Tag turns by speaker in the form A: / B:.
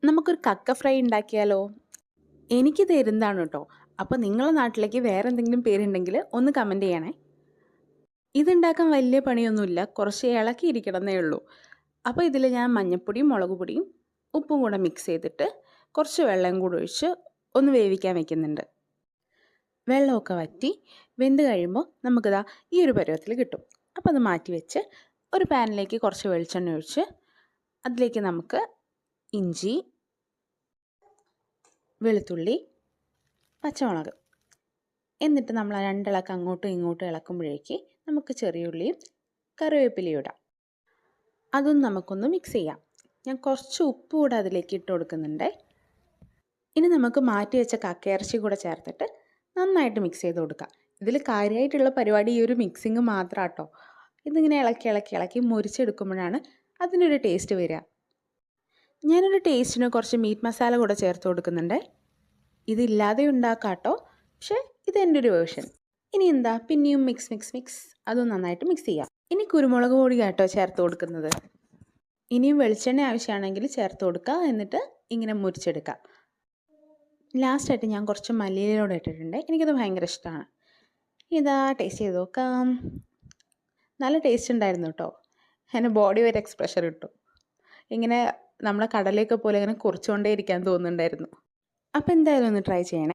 A: നമുക്കൊരു കക്ക ഫ്രൈ ഉണ്ടാക്കിയാലോ? എനിക്കിത് എരുന്താണ് കേട്ടോ. അപ്പോൾ നിങ്ങളുടെ നാട്ടിലേക്ക് വേറെ എന്തെങ്കിലും പേരുണ്ടെങ്കിൽ ഒന്ന് കമൻറ്റ് ചെയ്യണേ. ഇതുണ്ടാക്കാൻ വലിയ പണിയൊന്നുമില്ല, കുറച്ച് ഇളക്കിയിരിക്കണമെന്നേ ഉള്ളൂ. അപ്പോൾ ഇതിൽ ഞാൻ മഞ്ഞൾപ്പൊടിയും മുളക് പൊടിയും ഉപ്പും കൂടെ മിക്സ് ചെയ്തിട്ട് കുറച്ച് വെള്ളം കൂടെ ഒഴിച്ച് ഒന്ന് വേവിക്കാൻ വെക്കുന്നുണ്ട്. വെള്ളമൊക്കെ വറ്റി വെന്ത് കഴിയുമ്പോൾ നമുക്കിതാ ഈ ഒരു പരുവത്തിൽ കിട്ടും. അപ്പോൾ അത് മാറ്റി വെച്ച് ഒരു പാനിലേക്ക് കുറച്ച് വെളിച്ചെണ്ണ ഒഴിച്ച് അതിലേക്ക് നമുക്ക് ഇഞ്ചി, വെളുത്തുള്ളി, പച്ചമുളക്, എന്നിട്ട് നമ്മൾ രണ്ടിളക്ക് അങ്ങോട്ടും ഇങ്ങോട്ടും ഇളക്കുമ്പോഴേക്ക് നമുക്ക് ചെറിയ ഉള്ളിയും കറിവേപ്പിലയും ഇടാം. അതൊന്ന് നമുക്കൊന്ന് മിക്സ് ചെയ്യാം. ഞാൻ കുറച്ച് ഉപ്പ് കൂടെ അതിലേക്ക് ഇട്ട് കൊടുക്കുന്നുണ്ട്. ഇനി നമുക്ക് മാറ്റി വെച്ച കക്കയിറച്ചി കൂടെ ചേർത്തിട്ട് നന്നായിട്ട് മിക്സ് ചെയ്ത് കൊടുക്കാം. ഇതിൽ കാര്യമായിട്ടുള്ള പരിപാടി ഈ ഒരു മിക്സിങ് മാത്രം കേട്ടോ. ഇതിങ്ങനെ ഇളക്കി ഇളക്കി ഇളക്കി മുരിച്ചെടുക്കുമ്പോഴാണ് അതിനൊരു ടേസ്റ്റ് വരിക. ഞാനൊരു ടേസ്റ്റിന് കുറച്ച് മീറ്റ് മസാല കൂടെ ചേർത്ത് കൊടുക്കുന്നുണ്ട്. ഇതില്ലാതെ ഉണ്ടാക്കാം കേട്ടോ, പക്ഷേ ഇതെൻ്റെ ഒരു വേർഷൻ. ഇനി എന്താ, പിന്നെയും മിക്സ് അതും നന്നായിട്ട് മിക്സ് ചെയ്യാം. ഇനി കുരുമുളക് പൊടി കേട്ടോ ചേർത്ത് കൊടുക്കുന്നത്. ഇനിയും വെളിച്ചെണ്ണ ആവശ്യമാണെങ്കിൽ ചേർത്ത് കൊടുക്കുക, എന്നിട്ട് ഇങ്ങനെ മുരിച്ചെടുക്കുക. ലാസ്റ്റായിട്ട് ഞാൻ കുറച്ച് മല്ലിയിലൂടെ ഇട്ടിട്ടുണ്ട്. എനിക്കത് ഭയങ്കര ഇഷ്ടമാണ്. ഇതാ ടേസ്റ്റ് ചെയ്ത് നോക്കാം. നല്ല ടേസ്റ്റ് ഉണ്ടായിരുന്നു കേട്ടോ. എൻ്റെ ബോഡി ഒരു എക്സ്പ്രഷൻ ഇട്ടു. ഇങ്ങനെ നമ്മളെ കടലയൊക്കെ പോലെ ഇങ്ങനെ കുറിച്ചുകൊണ്ടേ ഇരിക്കാൻ തോന്നുന്നുണ്ടായിരുന്നു. അപ്പോൾ എന്തായാലും ഒന്ന് ട്രൈ ചെയ്യണേ.